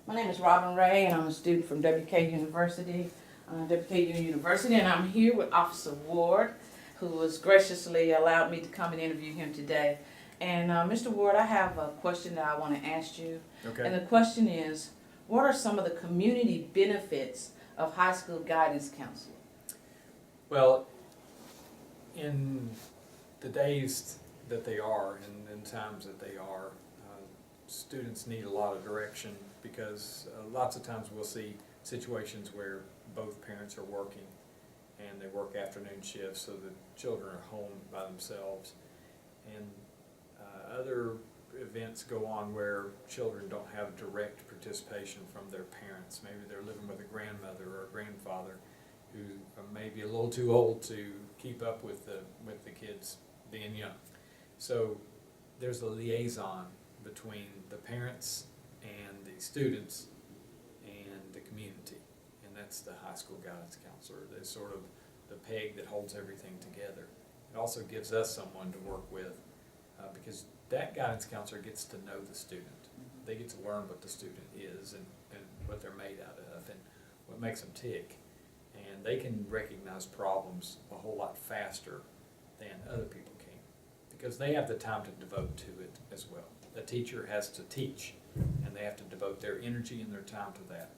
My name is Robin Ray, and I'm a student from WK University, and I'm here with Officer Ward, who has graciously allowed me to come and interview him today. And Mr. Ward, I have a question that I want to ask you. Okay. And the question is, what are some of the community benefits of high school guidance counselor? Well, in the days that they are, and times that they are, students need a lot of direction because lots of times we'll see situations where both parents are working and they work afternoon shifts, so the children are home by themselves. And other events go on where children don't have direct participation from their parents. Maybe they're living with a grandmother or a grandfather who are maybe a little too old to keep up with the kids being young. So there's a liaison between the parents and the students and the community, and that's the high school guidance counselor. They're sort of the peg that holds everything together. It also gives us someone to work with because that guidance counselor gets to know the student. They get to learn what the student is and what they're made out of and what makes them tick. And they can recognize problems a whole lot faster than other people can because they have the time to devote to it as well. The teacher has to teach, and they have to devote their energy and their time to that.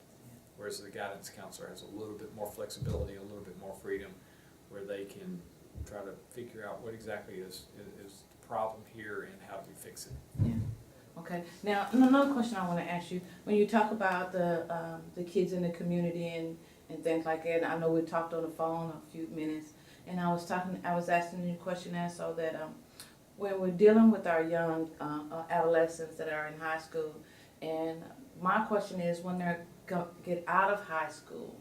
Whereas the guidance counselor has a little bit more flexibility, a little bit more freedom, where they can try to figure out what exactly is the problem here and how do we fix it. Yeah. Okay. Now, another question I want to ask you: when you talk about the kids in the community and things like that, I know we talked on the phone a few minutes, and I was asking you a question there, so that when we're dealing with our young adolescents that are in high school, and my question is, when they're get out of high school,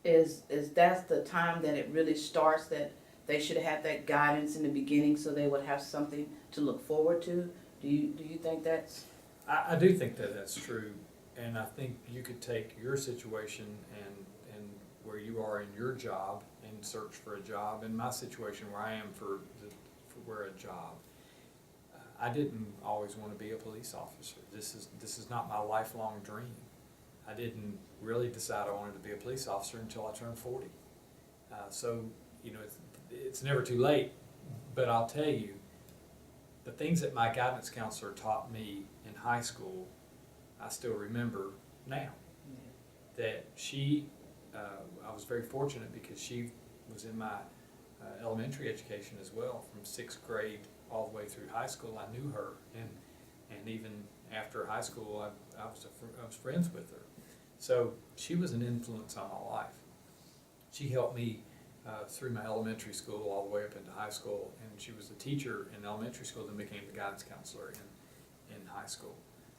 is that's the time that it really starts, that they should have that guidance in the beginning so they would have something to look forward to? Do you think that's? I do think that that's true, and I think you could take your situation and where you are in your job and search for a job, and my situation where I am for a job. I didn't always want to be a police officer. This is not my lifelong dream. I didn't really decide I wanted to be a police officer until I turned 40. So you know, it's never too late. But I'll tell you, the things that my guidance counselor taught me in high school, I still remember now. That she, I was very fortunate because she was in my elementary education as well, from 6th grade all the way through high school. I knew her, and even after high school, I was friends with her. So she was an influence on my life. She helped me through my elementary school all the way up into high school, and she was the teacher in elementary school, then became the guidance counselor in high school.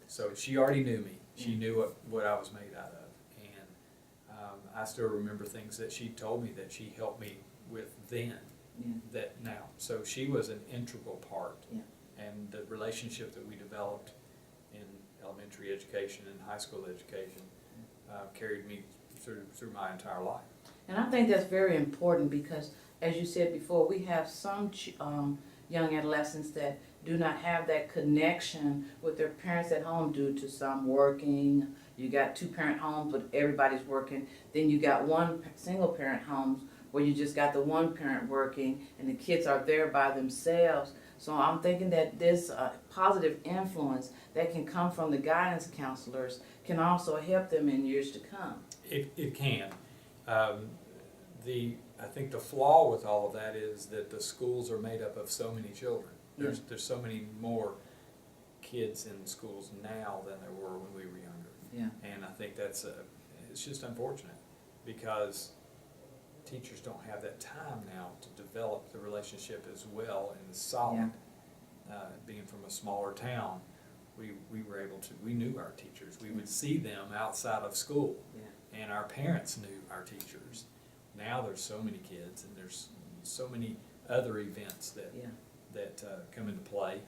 So she already knew me. She knew what I was made out of, and I still remember things that she told me that she helped me with then. That now. So she was an integral part, and the relationship that we developed in elementary education and high school education carried me through my entire life. And I think that's very important because, as you said before, we have some young adolescents that do not have that connection with their parents at home due to some working. You got 2-parent homes, but everybody's working. Then you got one single-parent homes where you just got the one parent working and the kids are there by themselves. So I'm thinking that this positive influence that can come from the guidance counselors can also help them in years to come. It can. I think the flaw with all of that is that the schools are made up of so many children. There's so many more kids in schools now than there were when we were younger. Yeah. And I think it's just unfortunate because teachers don't have that time now to develop the relationship as well and as solid. Being from a smaller town, we were able to, we knew our teachers. We would see them outside of school, and our parents knew our teachers. Now there's so many kids, and there's so many other events that come into play,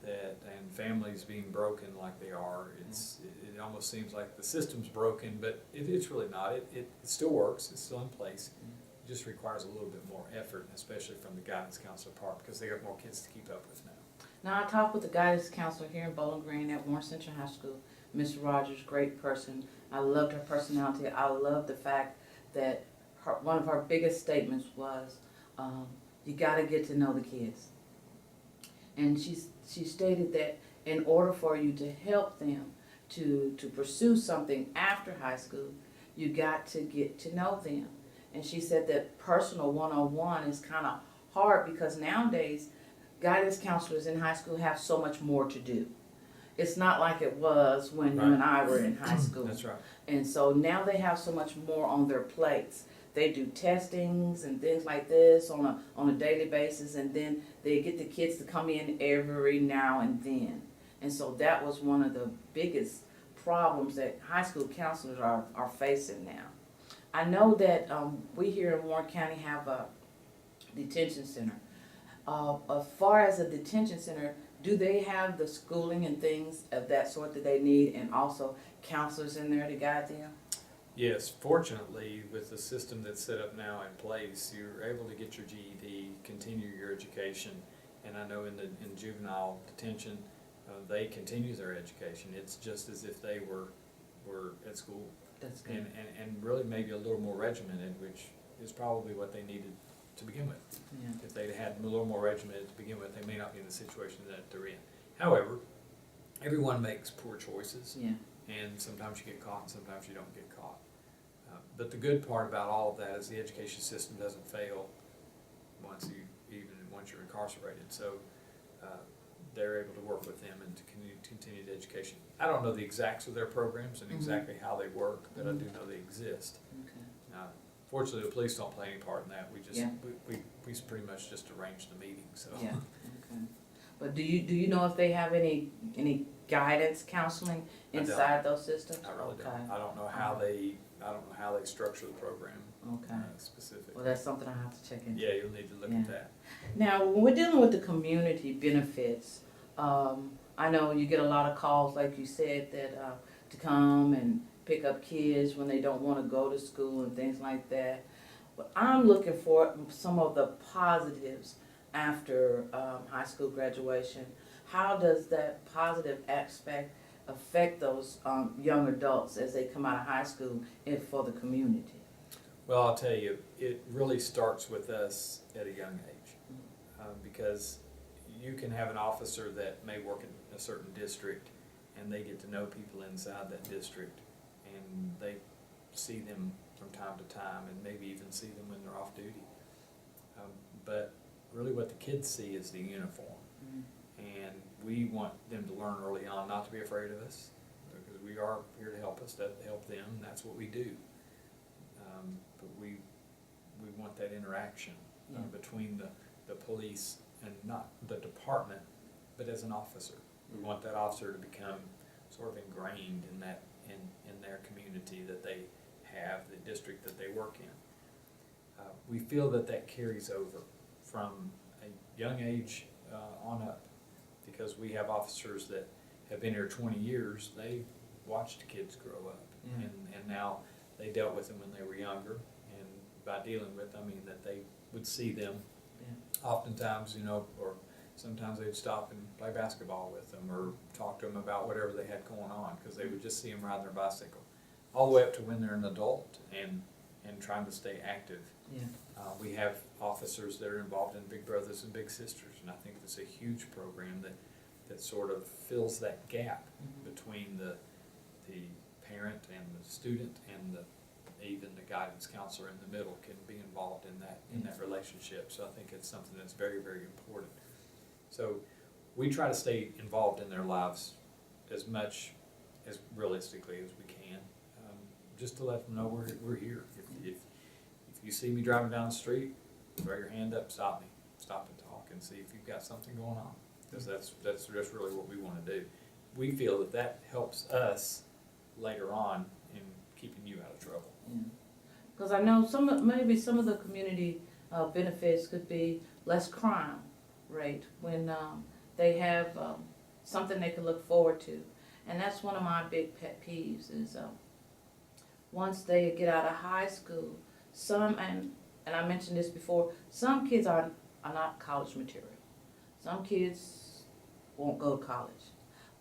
and families being broken like they are. It almost seems like the system's broken, but it's really not. It still works. It's still in place. It just requires a little bit more effort, especially from the guidance counselor part, because they got more kids to keep up with now. Now, I talked with the guidance counselor here in Bowling Green at Warren Central High School, Miss Rogers, great person. I loved her personality. I loved the fact that one of her biggest statements was, you gotta get to know the kids. And she stated that in order for you to help them to pursue something after high school, you got to get to know them. And she said that personal one-on-one is kind of hard because nowadays guidance counselors in high school have so much more to do. It's not like it was when you and I were in high school. That's right. And so now they have so much more on their plates. They do testings and things like this on a daily basis, and then they get the kids to come in every now and then. And so that was one of the biggest problems that high school counselors are facing now. I know that we here in Warren County have a detention center. As far as a detention center, do they have the schooling and things of that sort that they need, and also counselors in there to guide them? Yes, fortunately, with the system that's set up now in place, you're able to get your GED, continue your education, and I know in juvenile detention, they continue their education. It's just as if they were at school. That's good. And really maybe a little more regimented, which is probably what they needed to begin with. Yeah. If they'd had a little more regimented to begin with, they may not be in the situation that they're in. However, everyone makes poor choices, Yeah. and sometimes you get caught and sometimes you don't get caught. But the good part about all of that is the education system doesn't fail once you're incarcerated. So they're able to work with them and to continue the education. I don't know the exacts of their programs and exactly how they work, but I do know they exist. Okay. Fortunately, the police don't play any part in that. We just Yeah. we pretty much just arrange the meeting. So Yeah. Okay. But do you know if they have any guidance counseling inside those systems? I really Okay. don't. I don't know how they structure the program Okay. specifically. Well, that's something I have to check into. Yeah, you'll need to look Yeah. at that. Now, when we're dealing with the community benefits, I know you get a lot of calls, like you said, that to come and pick up kids when they don't want to go to school and things like that. But I'm looking for some of the positives after high school graduation. How does that positive aspect affect those young adults as they come out of high school and for the community? Well, I'll tell you, it really starts with us at a young age, because you can have an officer that may work in a certain district, and they get to know people inside that district, and they see them from time to time, and maybe even see them when they're off duty. But really what the kids see is the uniform. And we want them to learn early on not to be afraid of us, because we are here to help help them, and that's what we do. But we want that interaction between the police and not the department, but as an officer. We want that officer to become sort of ingrained in their community that they have, the district that they work in. We feel that carries over from a young age on up, because we have officers that have been here 20 years. They watched kids grow up, and now they dealt with them when they were younger, and by dealing with them, I mean that they would see them oftentimes, or sometimes they'd stop and play basketball with them or talk to them about whatever they had going on, because they would just see them riding their bicycle, all the way up to when they're an adult and trying to stay active. Yeah. We have officers that are involved in Big Brothers and Big Sisters, and I think it's a huge program that sort of fills that gap between the parent and the student, and even the guidance counselor in the middle can be involved in that relationship. So I think it's something that's very, very important. So we try to stay involved in their lives as much as realistically as we can, just to let them know we're here. If you see me driving down the street, throw your hand up, stop and talk, and see if you've got something going on, because that's just really what we want to do. We feel that helps us later on in keeping you out of trouble. Because I know maybe some of the community benefits could be less crime rate when they have something they can look forward to, and that's one of my big pet peeves is once they get out of high school, and I mentioned this before, some kids are not college material. Some kids won't go to college.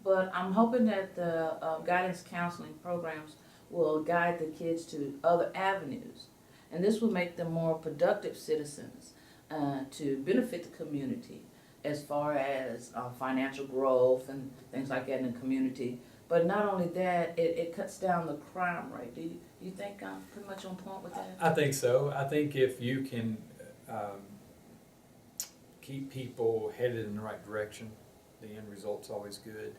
But I'm hoping that the guidance counseling programs will guide the kids to other avenues. And this will make them more productive citizens to benefit the community as far as financial growth and things like that in the community. But not only that, it cuts down the crime rate. Do you think I'm pretty much on point with that? I think so. I think if you can keep people headed in the right direction, the end result's always good.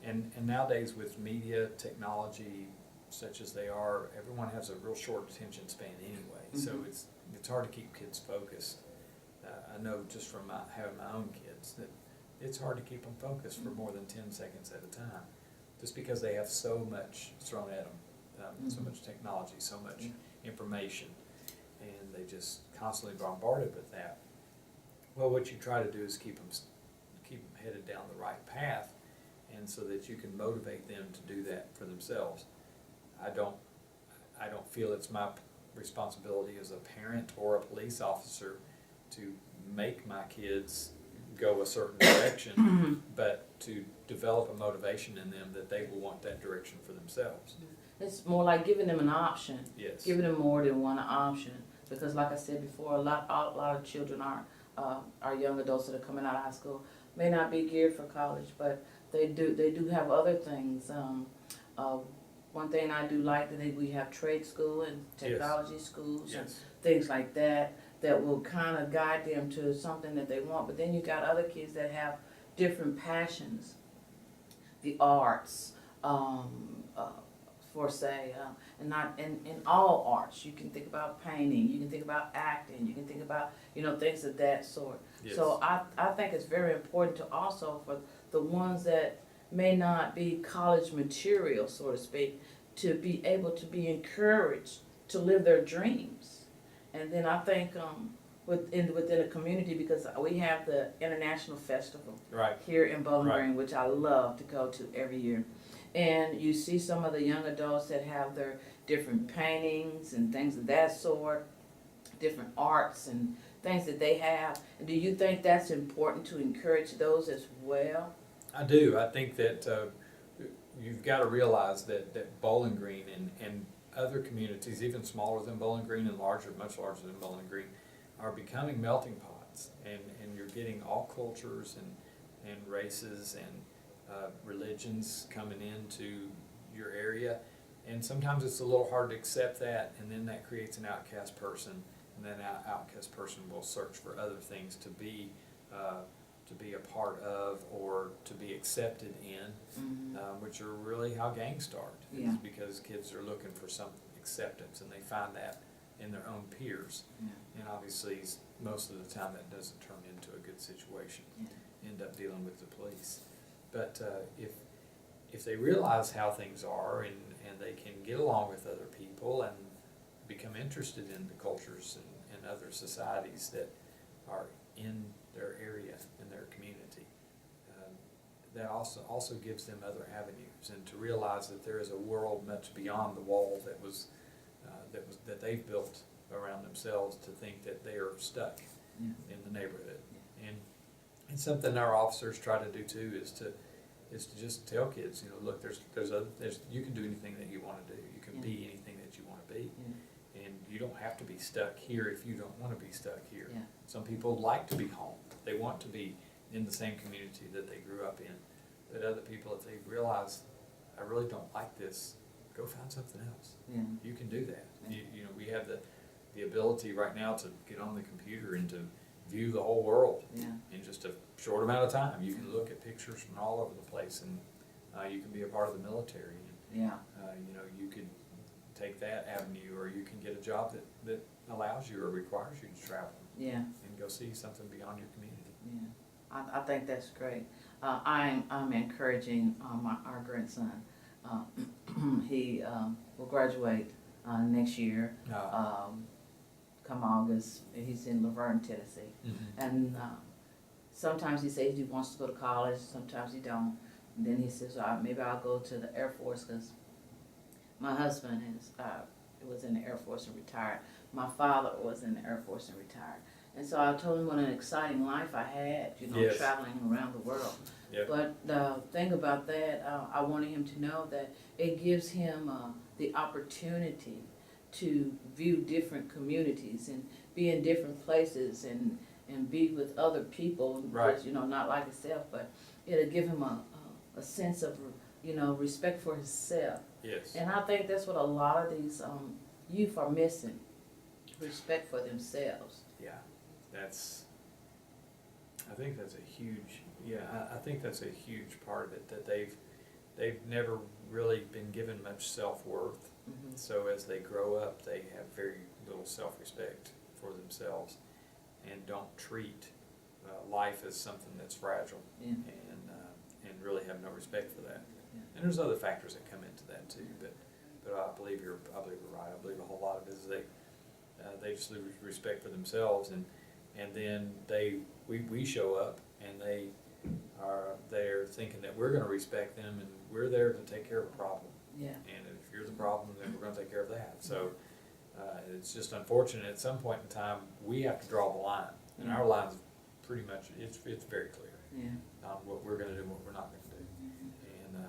And nowadays with media technology such as they are, everyone has a real short attention span anyway. So it's hard to keep kids focused. I know just from having my own kids that it's hard to keep them focused for more than 10 seconds at a time, just because they have so much thrown at them, so much technology, so much information, and they just constantly bombarded with that. Well, what you try to do is keep them headed down the right path, and so that you can motivate them to do that for themselves. I don't feel it's my responsibility as a parent or a police officer to make my kids go a certain direction, but to develop a motivation in them that they will want that direction for themselves. It's more like giving them an option. Yes. Giving them more than one option, because like I said before, a lot of children are young adults that are coming out of high school may not be geared for college, but they do have other things. One thing I do like that we have trade school and technology schools and things like that will kind of guide them to something that they want. But then you got other kids that have different passions, the arts, for say, and not in all arts. You can think about painting, you can think about acting, you can think about things of that sort. Yes. So I think it's very important to also for the ones that may not be college material, so to speak, to be able to be encouraged to live their dreams. And then I think within a community, because we have the International Festival here in Bowling Green, which I love to go to every year. And you see some of the young adults that have their different paintings and things of that sort, different arts and things that they have. And do you think that's important to encourage those as well? I do. I think that you've got to realize that Bowling Green and other communities, even smaller than Bowling Green and much larger than Bowling Green, are becoming melting pots, and you're getting all cultures and races and religions coming into your area. And sometimes it's a little hard to accept that, and then that creates an outcast person, and then that outcast person will search for other things to be a part of or to be accepted in, which are really how gangs start. Yeah. It's because kids are looking for some acceptance, and they find that in their own peers. Yeah. And obviously, most of the time that doesn't turn into a good situation. Yeah. End up dealing with the police. But if they realize how things are and they can get along with other people and become interested in the cultures and other societies that are in their area, in their community, that also gives them other avenues, and to realize that there is a world much beyond the wall that they've built around themselves, to think that they are stuck in the neighborhood. And something our officers try to do too is to just tell kids, look, there's you can do anything that you want to do. You can be anything that you want to be. And you don't have to be stuck here if you don't want to be stuck here. Yeah. Some people like to be home. They want to be in the same community that they grew up in. But other people, if they realize, I really don't like this, go find something else. Yeah. You can do that. Yeah. We have the ability right now to get on the computer and to view the whole world in just a short amount of time. You can look at pictures from all over the place, and you can be a part of the military. And, you could take that avenue, or you can get a job that allows you or requires you to travel and go see something beyond your community. Yeah, I think that's great. I'm encouraging our grandson. He will graduate next year. Come August. He's in Laverne, Tennessee. And sometimes he says he wants to go to college, sometimes he don't. And then he says, maybe I'll go to the Air Force, because my husband was in the Air Force and retired. My father was in the Air Force and retired. And so I told him what an exciting life I had, Yes. traveling around the world. Yep. But the thing about that, I wanted him to know that it gives him the opportunity to view different communities and be in different places and be with other people, Right. just, not like himself, but it'll give him a sense of, respect for himself. Yes. And I think that's what a lot of these youth are missing, respect for themselves. Yeah, I think that's a huge, I think that's a huge part of it, that they've never really been given much self-worth. Mm-hmm. So as they grow up, they have very little self-respect for themselves and don't treat life as something that's fragile, Yeah. and really have no respect for that. Yeah. And there's other factors that come into that too, but I believe you're right. I believe a whole lot of it is they just lose respect for themselves, and then we show up and they're thinking that we're going to respect them and we're there to take care of a problem. Yeah. And if you're the problem, then we're going to take care of that. So it's just unfortunate. At some point in time, we have to draw the line, and our line's pretty much it's very clear Yeah. on what we're going to do and what we're not going to do. And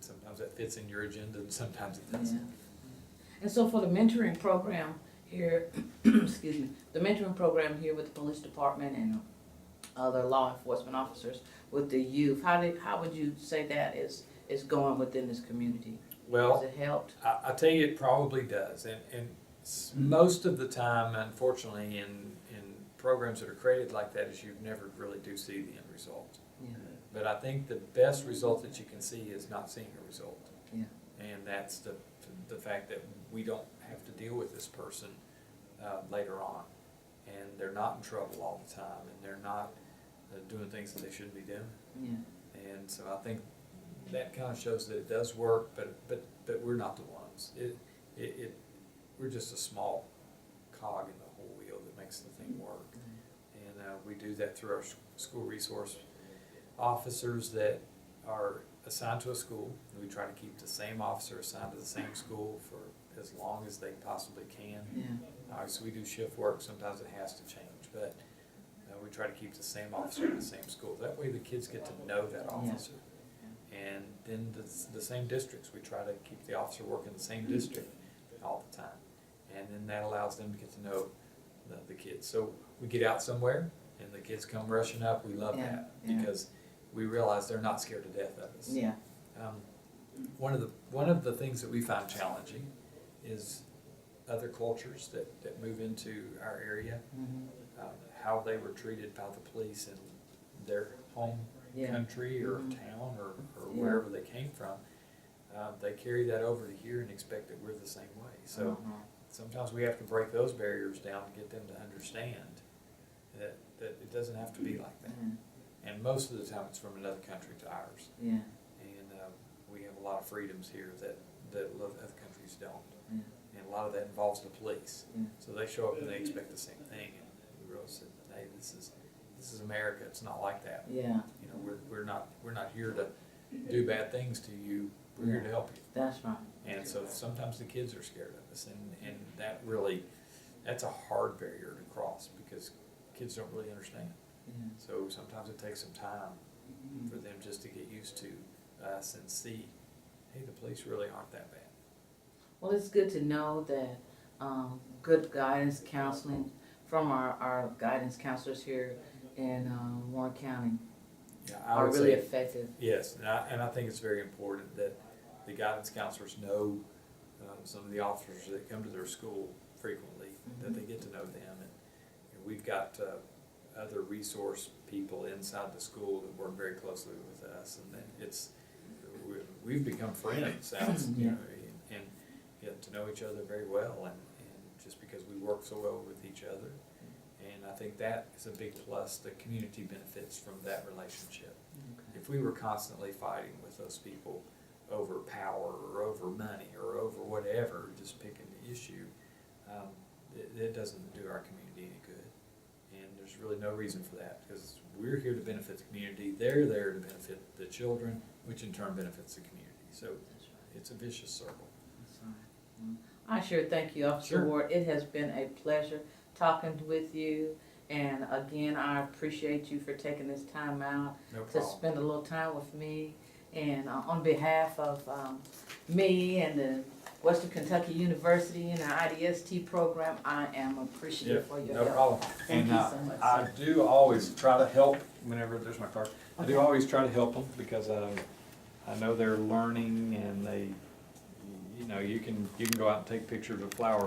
sometimes that fits in your agenda, and sometimes it doesn't. Yeah. And so for the mentoring program here, excuse me, the mentoring program here with the police department and other law enforcement officers with the youth, how would you say that is going within this community? Well, Has it helped? I tell you, it probably does, and most of the time, unfortunately, in programs that are created like that, is you never really do see the end result. Yeah. But I think the best result that you can see is not seeing a result. Yeah. And that's the fact that we don't have to deal with this person later on, and they're not in trouble all the time, and they're not doing things that they shouldn't be doing. Yeah. And so I think that kind of shows that it does work, but we're not the ones. We're just a small cog in the whole wheel that makes the thing work. And we do that through our school resource officers that are assigned to a school. We try to keep the same officer assigned to the same school for as long as they possibly can. Yeah. Obviously, we do shift work. Sometimes it has to change, but we try to keep the same officer in the same school. That way the kids get to know that officer. And then the same districts, we try to keep the officer working the same district all the time. And then that allows them to get to know the kids. So we get out somewhere and the kids come rushing up, we love that, because we realize they're not scared to death of us. Yeah. One of the things that we find challenging is other cultures that move into our area, how they were treated by the police in their home country or town or wherever they came from. They carry that over to here and expect that we're the same way. So sometimes we have to break those barriers down to get them to understand that it doesn't have to be like that. And most of the time it's from another country to ours. Yeah. And we have a lot of freedoms here that other countries don't. Yeah. And a lot of that involves the police. Yeah. So they show up and they expect the same thing, and we really said, hey, this is America. It's not like that. Yeah. You know, we're not here to do bad things to you. We're here to help you. That's right. And so sometimes the kids are scared of us, and that's a hard barrier to cross because kids don't really understand. Yeah. So sometimes it takes some time for them just to get used to us and see, hey, the police really aren't that bad. Well, it's good to know that good guidance counseling from our guidance counselors here in Warren County are really effective. Yes, and I think it's very important that the guidance counselors know some of the officers that come to their school frequently, that they get to know them. And we've got other resource people inside the school that work very closely with us, and we've become friends, you know, and get to know each other very well, and just because we work so well with each other. And I think that is a big plus. The community benefits from that relationship. Okay. If we were constantly fighting with those people over power or over money or over whatever, just picking the issue, it doesn't do our community any good. And there's really no reason for that, because we're here to benefit the community. They're there to benefit the children, which in turn benefits the community. So it's a vicious circle. That's right. I sure thank you, Officer Ward. It has been a pleasure talking with you, And again, I appreciate you for taking this time out No to problem. spend a little time with me. And on behalf of me and the Western Kentucky University and our IDST program, I am appreciative for your No help. problem. Thank And you so much, I sir. do always try to help whenever there's my card. I do Okay. always try to help them because I know they're learning and they, you know, you can go out and take pictures of flowers